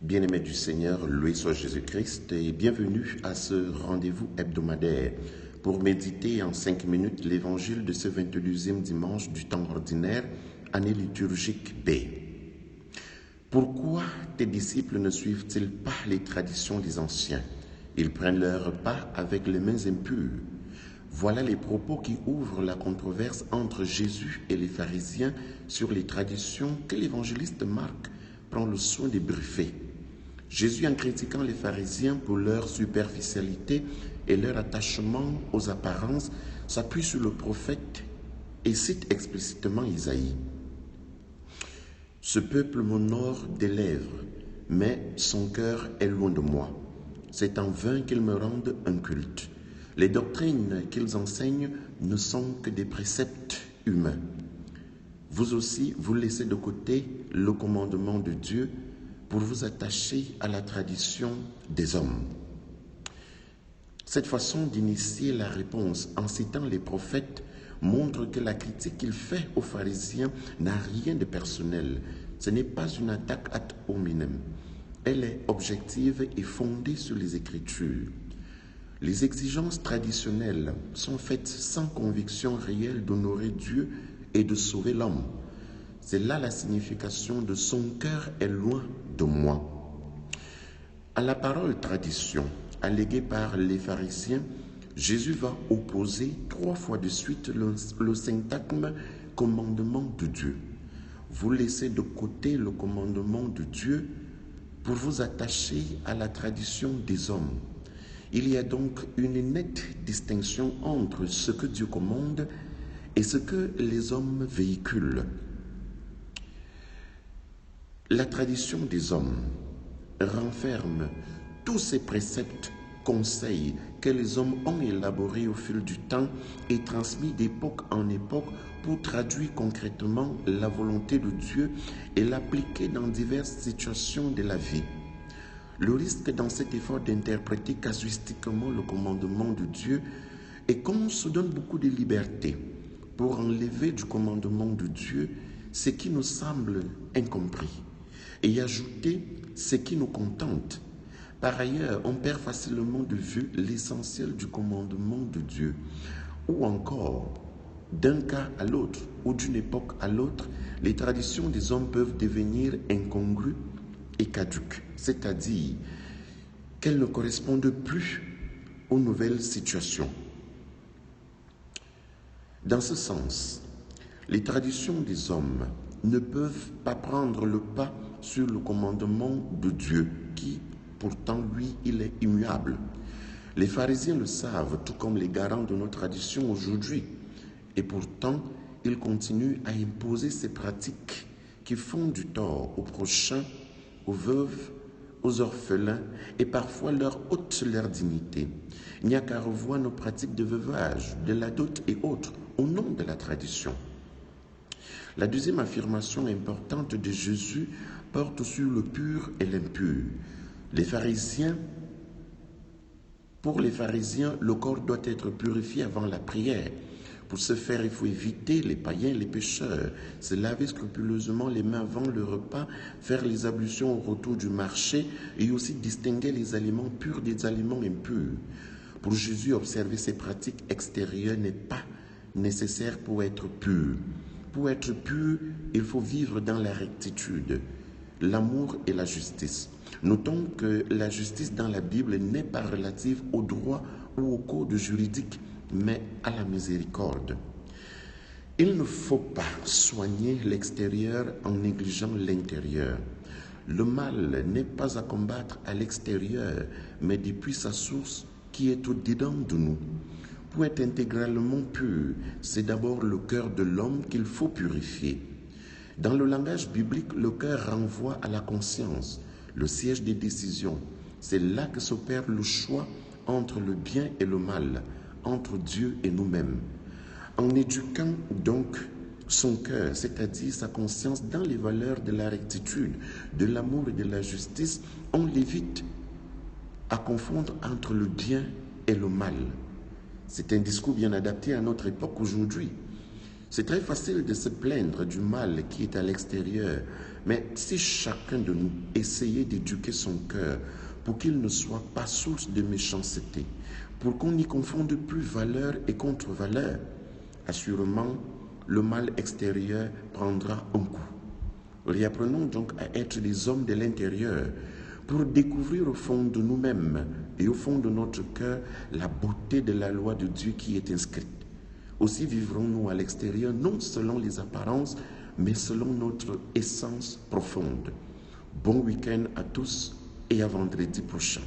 Bien-aimés du Seigneur, loué soit Jésus-Christ et bienvenue à ce rendez-vous hebdomadaire pour méditer en 5 minutes l'évangile de ce 22e dimanche du temps ordinaire, année liturgique B. Pourquoi tes disciples ne suivent-ils pas les traditions des anciens? Ils prennent leur repas avec les mains impures. Voilà les propos qui ouvrent la controverse entre Jésus et les pharisiens sur les traditions que l'évangéliste Marc prend le soin de briefer. Jésus, en critiquant les pharisiens pour leur superficialité et leur attachement aux apparences, s'appuie sur le prophète et cite explicitement Isaïe. « Ce peuple m'honore des lèvres, mais son cœur est loin de moi. C'est en vain qu'ils me rendent un culte. Les doctrines qu'ils enseignent ne sont que des préceptes humains. Vous aussi, vous laissez de côté le commandement de Dieu pour vous attacher à la tradition des hommes. » Cette façon d'initier la réponse en citant les prophètes montre que la critique qu'il fait aux pharisiens n'a rien de personnel. Ce n'est pas une attaque ad hominem. Elle est objective et fondée sur les Écritures. Les exigences traditionnelles sont faites sans conviction réelle d'honorer Dieu et de sauver l'homme. C'est là la signification de « son cœur est loin de moi ». À la parole tradition, alléguée par les pharisiens, Jésus va opposer 3 fois de suite le syntagme « commandement de Dieu ». Vous laissez de côté le commandement de Dieu pour vous attacher à la tradition des hommes. Il y a donc une nette distinction entre ce que Dieu commande et ce que les hommes véhiculent. La tradition des hommes renferme tous ces préceptes, conseils que les hommes ont élaborés au fil du temps et transmis d'époque en époque pour traduire concrètement la volonté de Dieu et l'appliquer dans diverses situations de la vie. Le risque dans cet effort d'interpréter casuistiquement le commandement de Dieu est qu'on se donne beaucoup de liberté pour enlever du commandement de Dieu ce qui nous semble incompris et ajouter ce qui nous contente. Par ailleurs, on perd facilement de vue l'essentiel du commandement de Dieu. Ou encore, d'un cas à l'autre ou d'une époque à l'autre, les traditions des hommes peuvent devenir incongrues et caduques, c'est-à-dire qu'elles ne correspondent plus aux nouvelles situations. Dans ce sens, les traditions des hommes ne peuvent pas prendre le pas sur le commandement de Dieu, qui, pourtant, lui, il est immuable. Les pharisiens le savent, tout comme les garants de nos traditions aujourd'hui. Et pourtant, ils continuent à imposer ces pratiques qui font du tort aux prochains, aux veuves, aux orphelins, et parfois leur ôtent leur dignité. Il n'y a qu'à revoir nos pratiques de veuvage, de la dot et autres, au nom de la tradition. La deuxième affirmation importante de Jésus porte sur le pur et l'impur. Pour les pharisiens, le corps doit être purifié avant la prière. Pour ce faire, il faut éviter les païens, les pécheurs, se laver scrupuleusement les mains avant le repas, faire les ablutions au retour du marché et aussi distinguer les aliments purs des aliments impurs. Pour Jésus, observer ces pratiques extérieures n'est pas nécessaire pour être pur. Pour être pur, il faut vivre dans la rectitude, l'amour et la justice. Notons que la justice dans la Bible n'est pas relative au droit ou au code juridique, mais à la miséricorde. Il ne faut pas soigner l'extérieur en négligeant l'intérieur. Le mal n'est pas à combattre à l'extérieur, mais depuis sa source qui est au-dedans de nous. Pour être intégralement pur, c'est d'abord le cœur de l'homme qu'il faut purifier. Dans le langage biblique, le cœur renvoie à la conscience, le siège des décisions. C'est là que s'opère le choix entre le bien et le mal, entre Dieu et nous-mêmes. En éduquant donc son cœur, c'est-à-dire sa conscience dans les valeurs de la rectitude, de l'amour et de la justice, on l'évite à confondre entre le bien et le mal. C'est un discours bien adapté à notre époque aujourd'hui. C'est très facile de se plaindre du mal qui est à l'extérieur, mais si chacun de nous essayait d'éduquer son cœur pour qu'il ne soit pas source de méchanceté, pour qu'on n'y confonde plus valeur et contre-valeur, assurément, le mal extérieur prendra un coup. Réapprenons donc à être des hommes de l'intérieur pour découvrir au fond de nous-mêmes et au fond de notre cœur la beauté de la loi de Dieu qui est inscrite. Aussi vivrons-nous à l'extérieur, non selon les apparences, mais selon notre essence profonde. Bon week-end à tous et à vendredi prochain.